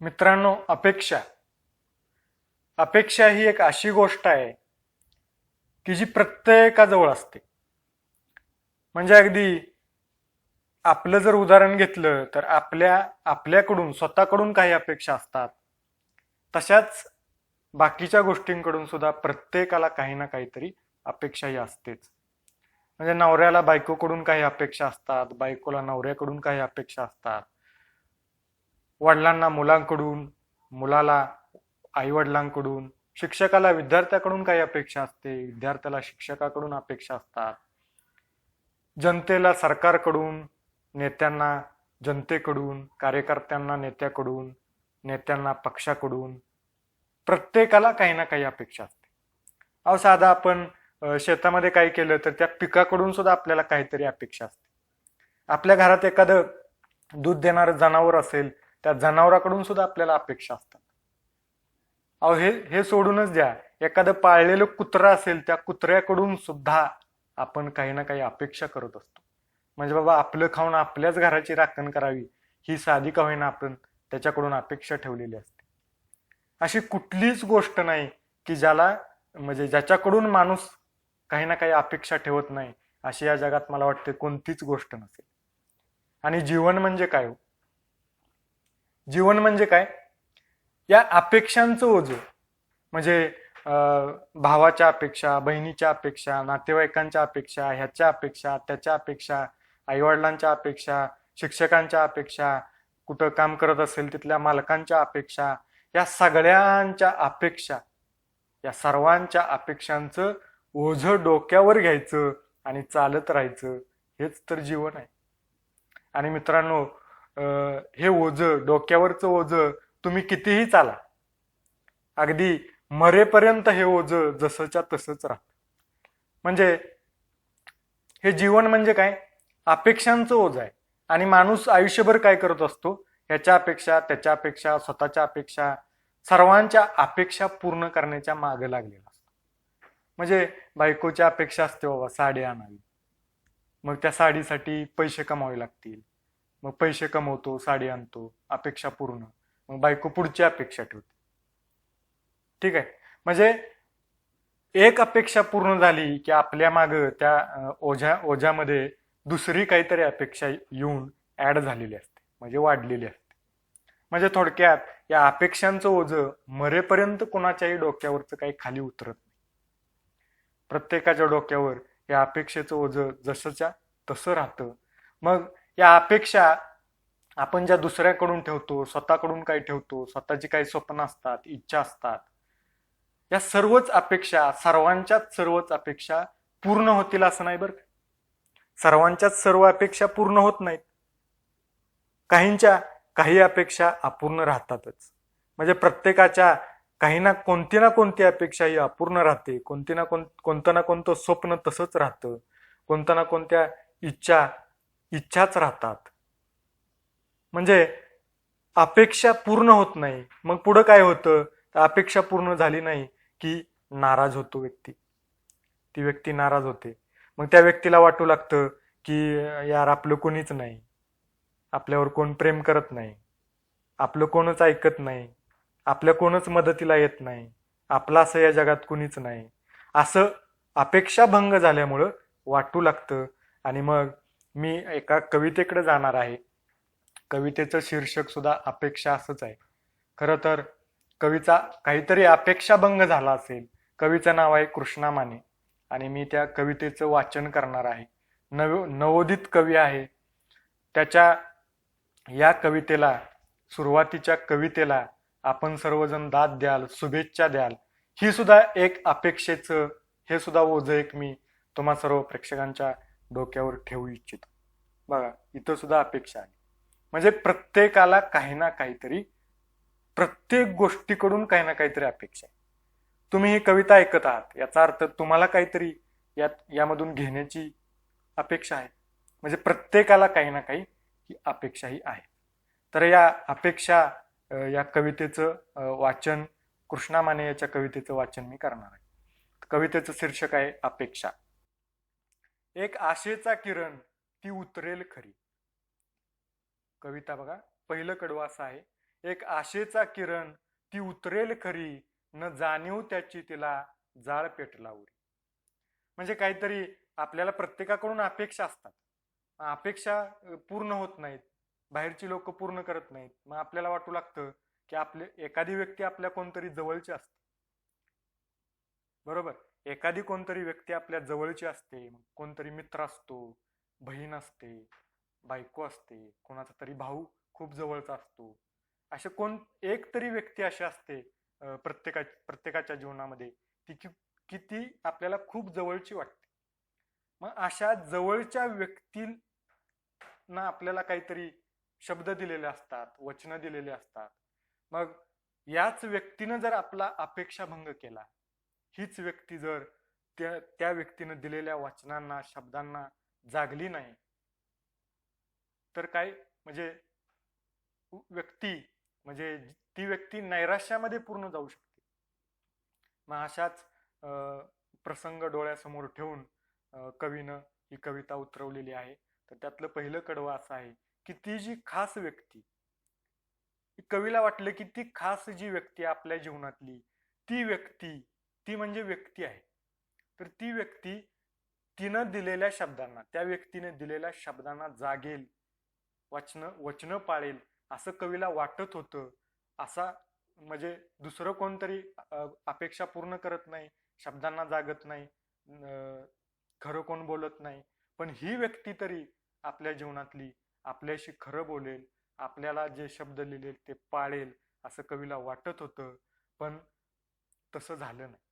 मित्रांनो, अपेक्षा अपेक्षा ही एक अशी गोष्ट आहे की जी प्रत्येकाजवळ असते. म्हणजे अगदी आपलं जर उदाहरण घेतलं तर आपल्याकडून स्वतःकडून काही अपेक्षा असतात. तशाच बाकीच्या गोष्टींकडून सुद्धा प्रत्येकाला काही ना काहीतरी अपेक्षा ही असतेच. म्हणजे नवऱ्याला बायकोकडून काही अपेक्षा असतात, बायकोला नवऱ्याकडून काही अपेक्षा असतात, वडिलांना मुलांकडून, मुलाला आई वडिलांकडून, शिक्षकाला विद्यार्थ्याकडून काही अपेक्षा असते, विद्यार्थ्याला शिक्षकाकडून अपेक्षा असतात, जनतेला सरकारकडून, नेत्यांना जनतेकडून, कार्यकर्त्यांना नेत्याकडून, नेत्यांना पक्षाकडून, प्रत्येकाला काही ना काही अपेक्षा असते. अहो, साधा आपण शेतामध्ये काही केलं तर त्या पिकाकडून सुद्धा आपल्याला काहीतरी अपेक्षा असते. आपल्या घरात एखादं दूध देणारं जनावर असेल, त्या जनावराकडून सुद्धा आपल्याला अपेक्षा असतात. अहो, हे सोडूनच द्या, एखादं पाळलेलं कुत्रं असेल, त्या कुत्र्याकडून सुद्धा आपण काही ना काही अपेक्षा करत असतो. म्हणजे बाबा आपलं खाऊन आपल्याच घराची राखण करावी, ही साधी का होईना आपण त्याच्याकडून अपेक्षा ठेवलेली असते. अशी कुठलीच गोष्ट नाही की ज्याच्याकडून माणूस काही ना काही अपेक्षा ठेवत नाही, अशी या जगात मला वाटते कोणतीच गोष्ट नसेल. आणि जीवन म्हणजे काय हो? जीवन म्हणजे काय? या अपेक्षांचं ओझं. म्हणजे भावाच्या अपेक्षा, बहिणीच्या अपेक्षा, नातेवाईकांच्या अपेक्षा, ह्याच्या अपेक्षा, त्याच्या अपेक्षा, आईवडिलांच्या अपेक्षा, शिक्षकांच्या अपेक्षा, कुठं काम करत असेल तिथल्या मालकांच्या अपेक्षा, या सगळ्यांच्या अपेक्षा, या सर्वांच्या अपेक्षांचं ओझं डोक्यावर घ्यायचं आणि चालत राहायचं, हेच तर जीवन आहे. आणि मित्रांनो, हे ओझं, डोक्यावरचं ओझं तुम्ही कितीही चाला, अगदी मरेपर्यंत हे ओझं जसंच्या तसंच राहतं. म्हणजे हे जीवन म्हणजे काय? अपेक्षांचं ओझं आहे. आणि माणूस आयुष्यभर काय करत असतो? ह्याच्या अपेक्षा, त्याच्या अपेक्षा, स्वतःच्या अपेक्षा, सर्वांच्या अपेक्षा पूर्ण करण्याच्या मागे लागलेला असतो. म्हणजे बायकोच्या अपेक्षा असते, बाबा साडी आणावी, मग त्या साडीसाठी पैसे कमावे लागतील, मग पैसे कमवतो, साडी आणतो, अपेक्षा पूर्ण, मग बायको पुढची अपेक्षा ठेवते. ठीक आहे. म्हणजे एक अपेक्षा पूर्ण झाली की आपल्या माग त्या ओझ्यामध्ये दुसरी काहीतरी अपेक्षा येऊन ऍड झालेली असते, म्हणजे वाढलेली असते. म्हणजे थोडक्यात या अपेक्षांचं ओझं मरेपर्यंत कोणाच्याही डोक्यावरचं काही खाली उतरत नाही. प्रत्येकाच्या डोक्यावर या अपेक्षेचं ओझं जसंच्या तसं राहतं. मग या अपेक्षा आपण ज्या दुसऱ्याकडून ठेवतो, स्वतःकडून काही ठेवतो, स्वतःची काही स्वप्न असतात, इच्छा असतात, या सर्वच अपेक्षा, सर्वच अपेक्षा पूर्ण होतील असं नाही बरं. सर्वांच्याच सर्व अपेक्षा पूर्ण होत नाहीत. काही अपेक्षा अपूर्ण राहतातच. म्हणजे प्रत्येकाच्या काही ना कोणती अपेक्षा ही अपूर्ण राहते. कोणतं ना कोणतं स्वप्न तसंच राहतं. कोणत्या ना कोणत्या इच्छाच राहतात. म्हणजे अपेक्षा पूर्ण होत नाही. मग पुढं काय होतं? अपेक्षा पूर्ण झाली नाही की नाराज होतो व्यक्ती. ती व्यक्ती नाराज होते. मग त्या व्यक्तीला वाटू लागतं की यार, आपलं कोणीच नाही, आपल्यावर कोण प्रेम करत नाही, आपलं कोणच ऐकत नाही, आपल्या कोणच मदतीला येत नाही, आपलं असं या जगात कुणीच नाही, असं अपेक्षा भंग झाल्यामुळं वाटू लागतं. आणि मग मी एका कवितेकडे जाणार आहे. कवितेचं शीर्षक सुद्धा अपेक्षा असंच आहे. खरं तर कवीचा काहीतरी अपेक्षाभंग झाला असेल. कवीचं नाव आहे कृष्णा माने आणि मी त्या कवितेचं वाचन करणार आहे. नवोदित कवी आहे. त्याच्या या कवितेला, सुरुवातीच्या कवितेला आपण सर्वजण दाद द्याल, शुभेच्छा द्याल. ही सुद्धा एक अपेक्षेचं, हे सुद्धा ओझं एक मी तुम्हा सर्व प्रेक्षकांच्या डोक्यावर ठेवू इच्छितो. बघा, इथं सुद्धा अपेक्षा आहे. म्हणजे प्रत्येकाला काही ना काहीतरी, प्रत्येक गोष्टीकडून काही ना काहीतरी अपेक्षा आहे. तुम्ही ही कविता ऐकत आहात, याचा अर्थ तुम्हाला काहीतरी यामधून घेण्याची अपेक्षा आहे. म्हणजे प्रत्येकाला काही ना काही ही अपेक्षाही आहे. तर या अपेक्षा, या कवितेचं वाचन, कृष्णा माने याच्या कवितेचं वाचन मी करणार आहे. कवितेचं शीर्षक आहे अपेक्षा. एक आशेचा किरण ती उतरेल खरी. कविता बघा, पहिलं कडवं असं आहे. एक आशेचा किरण ती उतरेल खरी, न जाणीव त्याची तिला जाळ पेटला उरी. म्हणजे काहीतरी आपल्याला प्रत्येकाकडून अपेक्षा असतात. अपेक्षा पूर्ण होत नाहीत, बाहेरची लोक पूर्ण करत नाहीत. मग आपल्याला वाटू लागतं की आपले एखादी व्यक्ती आपल्या कोणतरी जवळची असते. बरोबर, एखादी कोणतरी व्यक्ती आपल्या जवळची असते. कोणतरी मित्र असतो, बहीण असते, बायको असते, कोणाचा तरी भाऊ खूप जवळचा असतो. असे कोण एक तरी व्यक्ती अशी असते प्रत्येकाच्या जीवनामध्ये ती की ती आपल्याला खूप जवळची वाटते. मग अशा जवळच्या व्यक्तींना आपल्याला काहीतरी शब्द दिलेले असतात, वचनं दिलेले असतात. मग याच व्यक्तीनं जर आपला अपेक्षाभंग केला, हीच व्यक्ती जर त्या व्यक्तीनं दिलेल्या वचनांना, शब्दांना जागली नाही, तर काय म्हणजे व्यक्ती म्हणजे ती व्यक्ती नैराश्यामध्ये पूर्ण जाऊ शकते. मग अशाच प्रसंग डोळ्यासमोर ठेवून कवीनं ही कविता उतरवलेली आहे. तर त्यातलं पहिलं कडवं असं आहे की ती जी खास व्यक्ती, कवीला वाटलं की ती खास जी व्यक्ती आपल्या जीवनातली, ती व्यक्ती ती म्हणजे व्यक्ती आहे. तर ती व्यक्ती तिनं दिलेल्या शब्दांना, त्या व्यक्तीने दिलेल्या शब्दांना जागेल, वचनं पाळेल असं कवीला वाटत होतं. असा म्हणजे दुसरं कोणतरी अपेक्षा पूर्ण करत नाही, शब्दांना जागत नाही, खरं कोण बोलत नाही, पण ही व्यक्ती तरी आपल्या जीवनातली आपल्याशी खरं बोलेल, आपल्याला जे शब्द लिहिले ते पाळेल असं कवीला वाटत होतं. पण तसं झालं नाही.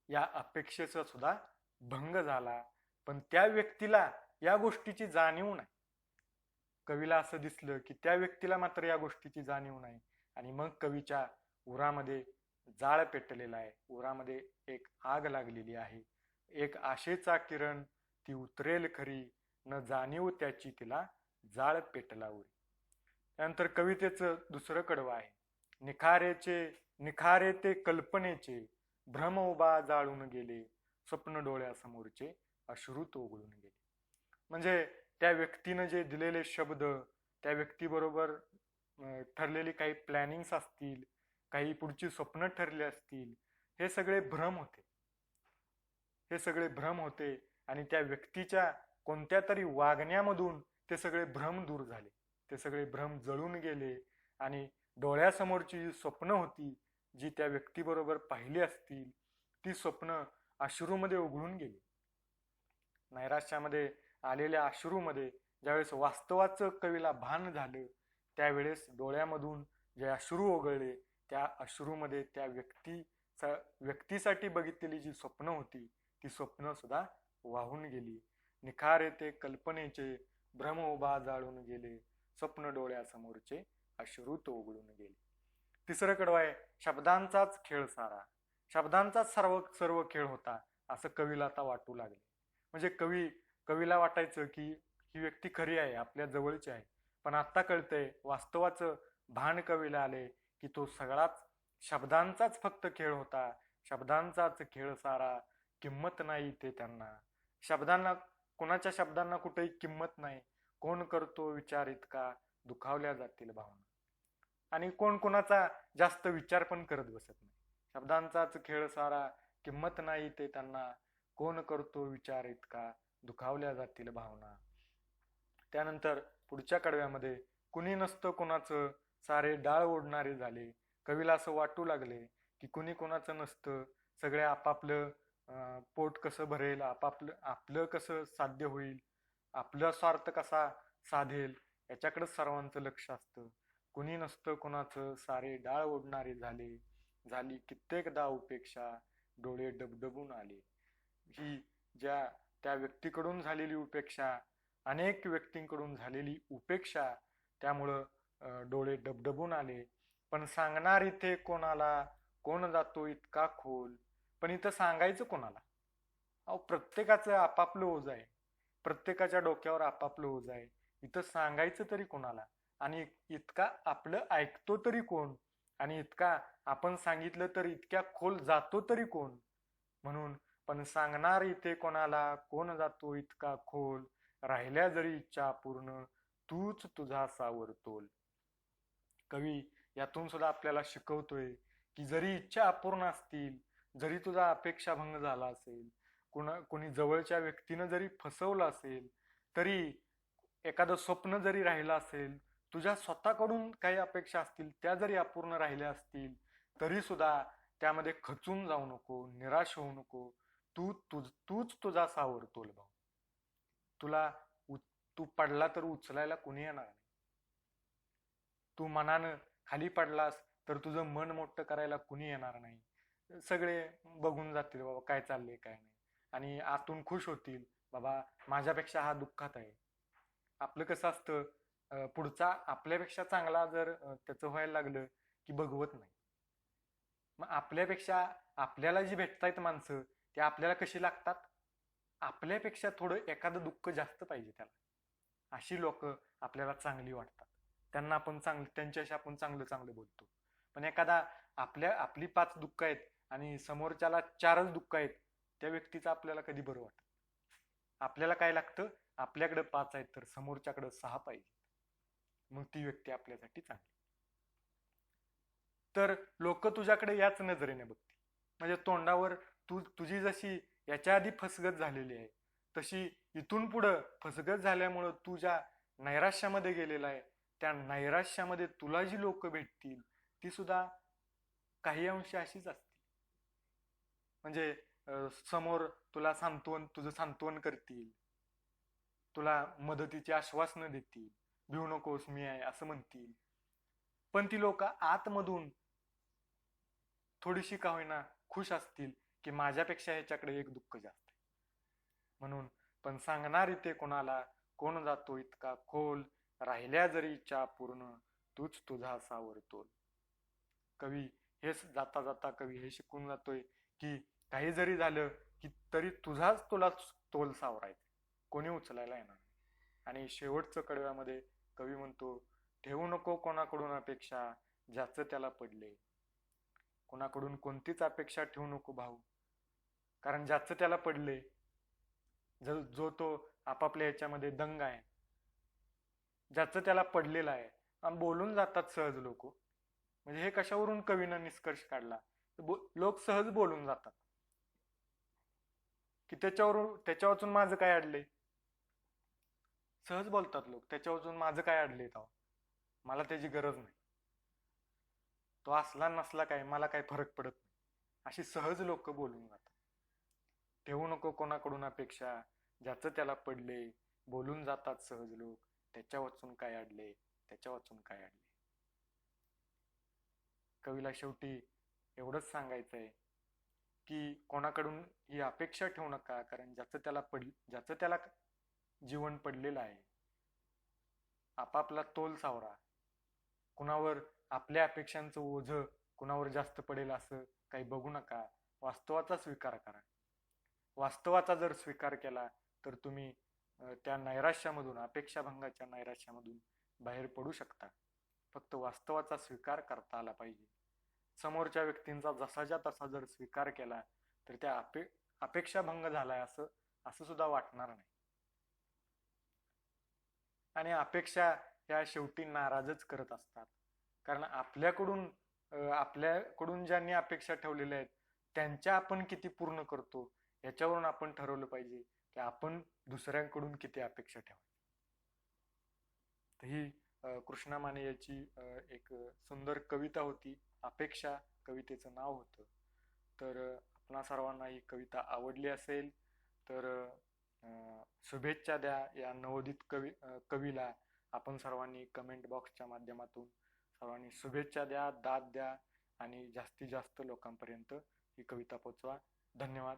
या अपेक्षेचा सुद्धा भंग झाला. पण त्या व्यक्तीला या गोष्टीची जाणीव नाही. कवीला असं दिसलं की त्या व्यक्तीला मात्र या गोष्टीची जाणीव नाही. आणि मग कवीच्या उरामध्ये जाळ पेटलेला आहे, उरामध्ये एक आग लागलेली आहे. एक आशेचा किरण ती उतरेल खरी, न जाणीव त्याची तिला जाळ पेटला उरी. त्यानंतर कवितेचं दुसरं कडवं आहे, निखारे ते कल्पनेचे, भ्रम उभा जाळून गेले, स्वप्न डोळ्यासमोरचे अश्रू ओघळून गेले. म्हणजे त्या व्यक्तीनं जे दिलेले शब्द, त्या व्यक्तीबरोबर ठरलेली काही प्लॅनिंग्स असतील, काही पुढची स्वप्न ठरली असतील, हे सगळे भ्रम होते. हे सगळे भ्रम होते आणि त्या व्यक्तीच्या कोणत्या तरी वागण्यामधून ते सगळे भ्रम दूर झाले, ते सगळे भ्रम जळून गेले. आणि डोळ्यासमोरची जी स्वप्न होती, जी त्या व्यक्तीबरोबर पाहिली असतील, ती स्वप्न अश्रूमध्ये उघळून गेली. नैराश्यामध्ये आलेल्या अश्रूमध्ये ज्यावेळेस वास्तवाचं कवीला भान झालं, त्यावेळेस डोळ्यामधून जे अश्रू ओघळले, त्या अश्रूमध्ये त्या व्यक्तीसाठी बघितलेली जी स्वप्न होती, ती स्वप्न सुद्धा वाहून गेली. निखारे ते कल्पनेचे, भ्रम उभा जाळून गेले, स्वप्न डोळ्यासमोरचे अश्रू ओघळून गेले. तिसरं कडवं आहे, शब्दांचाच खेळ सारा. शब्दांचाच सर्व सर्व खेळ होता असं कवीला आता वाटू लागले. म्हणजे कवीला वाटायचं की ही व्यक्ती खरी आहे, आपल्या जवळची आहे. पण आता कळतंय, वास्तवाचं भान कवीला आले की तो सगळाच शब्दांचाच फक्त खेळ होता. शब्दांचाच खेळ सारा, किंमत नाही ते त्यांना. शब्दांना, कोणाच्या शब्दांना कुठेही किंमत नाही. कोण करतो विचार इतका, दुखावल्या जातील भावना. आणि कोण कोणाचा जास्त विचार पण करत बसत नाही. शब्दांचाच खेळ सारा, किंमत नाही ते त्यांना, कोण करतो विचार इतका, दुखावल्या जातील भावना. त्यानंतर पुढच्या कडव्यामध्ये, कुणी नसतं कोणाचं, सारे डाळ ओढणारे झाले. कवीला असं वाटू लागले की कुणी कोणाचं नसतं, सगळे आपापलं पोट कसं भरेल, आपलं कसं साध्य होईल, आपला स्वार्थ कसा साधेल, याच्याकडे सर्वांचं लक्ष असतं. कुणी नसतं कोणाचं, सारे डाळ ओढणारे झाले, झाली कित्येकदा उपेक्षा, डोळे डबडबून आले. ही त्या व्यक्तीकडून झालेली उपेक्षा, अनेक व्यक्तींकडून झालेली उपेक्षा, त्यामुळं डोळे डबडबून आले. पण सांगणार इथे कोणाला, कोण जातो इतका खोल. पण इथं सांगायचं कोणाला? अहो, प्रत्येकाचं आपापलं ओझ आहे, प्रत्येकाच्या डोक्यावर आपापलं ओझ आहे. इथं सांगायचं तरी कोणाला? आणि इतका आपलं ऐकतो तरी कोण? आणि इतका आपण सांगितलं तर इतक्या खोल जातो तरी कोण? म्हणून पण सांगणार इथे कोणाला, कोण जातो इतका खोल, राहिल्या जरी इच्छा पूर्ण, तूच तुझा सावर तोल. कवी यातून सुद्धा आपल्याला शिकवतोय की जरी इच्छा अपूर्ण असतील, जरी तुझा अपेक्षाभंग झाला असेल, कोणी जवळच्या व्यक्तीनं जरी फसवलं असेल, तरी एखादं स्वप्न जरी राहिलं असेल, तुझ्या स्वतःकडून काही अपेक्षा असतील त्या जरी अपूर्ण राहिल्या असतील, तरी सुद्धा त्यामध्ये खचून जाऊ नको, निराश होऊ नको. तूच तुझा सावर तोल भाऊ. तुला तू पडला तर उचलायला कुणी येणार नाही. तू मनानं खाली पडलास तर तुझं मन मोठं करायला कुणी येणार नाही. सगळे बघून जातील बाबा काय चाललंय काय नाही, आणि आतून खुश होतील, बाबा माझ्यापेक्षा हा दुःखात आहे. आपलं कसं असतं, पुढचा आपल्यापेक्षा चांगला जर त्याचं व्हायला लागलं की बघवत नाही. मग आपल्यापेक्षा आपल्याला जी भेटतायत माणसं ते आपल्याला कशी लागतात, आपल्यापेक्षा थोडं एखादं दुःख जास्त पाहिजे त्याला, अशी लोक आपल्याला चांगली वाटतात. त्यांच्याशी आपण चांगलं चांगलं बोलतो. पण एखादा आपली 5 दुःख आहेत आणि समोरच्याला 4च दुःख आहेत, त्या व्यक्तीचं आपल्याला कधी बरं वाटत. आपल्याला काय लागतं, आपल्याकडे 5 आहेत तर समोरच्याकडे 6 पाहिजे, मग ती व्यक्ती आपल्यासाठी चांगली. तर लोक तुझ्याकडे याच नजरेने बघतील. म्हणजे तोंडावर तुझी जशी याच्या आधी फसगत झालेली आहे, तशी इथून पुढं फसगत झाल्यामुळं तू ज्या नैराश्यामध्ये गेलेला आहे, त्या नैराश्यामध्ये तुला जी लोक भेटतील ती सुद्धा काही अंशी अशीच असतील. म्हणजे समोर तुझं सांत्वन करतील, तुला मदतीची आश्वासनं देतील, भिऊ नकोस मी आहे असं म्हणतील. पण ती लोक आतमधून थोडीशी का होईना खुश असतील की माझ्यापेक्षा ह्याच्याकडे एक दुःख जास्त आहे म्हणून. पण सांगणार इथे कोणाला, कोण जातो इतका खोल, राहिल्या जरी इच्छा पूर्ण, तूच तुझा सावर तोल. कवी हेच जाता जाता कवी हे शिकून जातोय की काही जरी झालं की तरी तुला तोल सावरायचा, कोणी उचलायला येणार. आणि शेवटचं कडव्यामध्ये कवी म्हणतो, ठेवू नको कोणाकडून अपेक्षा, ज्याचं त्याला पडले. कोणाकडून कोणतीच अपेक्षा ठेवू नको भाऊ, कारण ज्याचं त्याला पडले, जो तो आपापल्या ह्याच्यामध्ये दंग आहे, ज्याचं त्याला पडलेलं आहे. आणि बोलून जातात सहज लोक. म्हणजे हे कशावरून कवीनं निष्कर्ष काढला, लोक सहज बोलून जातात की त्याच्या वाचून माझं काय अडलंय. सहज बोलतात लोक, त्याच्या वाचून माझं काय अडलंय, मला त्याची गरज नाही, तो असला नसला काय मला काय फरक पडत नाही, अशी सहज लोक बोलून जातात. ठेवू नको कोणाकडून अपेक्षा, ज्याचं त्याला पडले, बोलून जातात सहज लोक, त्याच्या वाचून काय अडले, त्याच्या वाचून काय अडले. कवीला शेवटी एवढंच सांगायचंय की कोणाकडून ही अपेक्षा ठेवू नका, कारण ज्याचं त्याला जीवन पडलेलं आहे. आपापला तोल सावरा. कुणावर आपल्या अपेक्षांचं ओझं कुणावर जास्त पडेल असं काही बघू नका. वास्तवाचा स्वीकार करा. वास्तवाचा जर स्वीकार केला तर तुम्ही त्या नैराश्यामधून, अपेक्षाभंगाच्या नैराश्यामधून बाहेर पडू शकता. फक्त वास्तवाचा स्वीकार करता आला पाहिजे. समोरच्या व्यक्तींचा जसाच्या तसा जर स्वीकार केला तर त्या अपेक्षाभंग झालाय असं सुद्धा वाटणार नाही. आणि अपेक्षा ह्या शेवटी नाराजच करत असतात. कारण आपल्याकडून ज्यांनी अपेक्षा ठेवलेल्या आहेत त्यांच्या आपण किती पूर्ण करतो याच्यावरून आपण ठरवलं पाहिजे की आपण दुसऱ्यांकडून किती अपेक्षा ठेवायची. तर ही कृष्णा माने याची एक सुंदर कविता होती. अपेक्षा कवितेचं नाव होतं. तर आपणा सर्वांना ही कविता आवडली असेल तर शुभेच्छा द्या या नवोदित कवीला. आपण सर्वांनी कमेंट बॉक्सच्या माध्यमातून सर्वांनी शुभेच्छा द्या, दाद द्या आणि जास्तीत जास्त लोकांपर्यंत ही कविता पोचवा. धन्यवाद.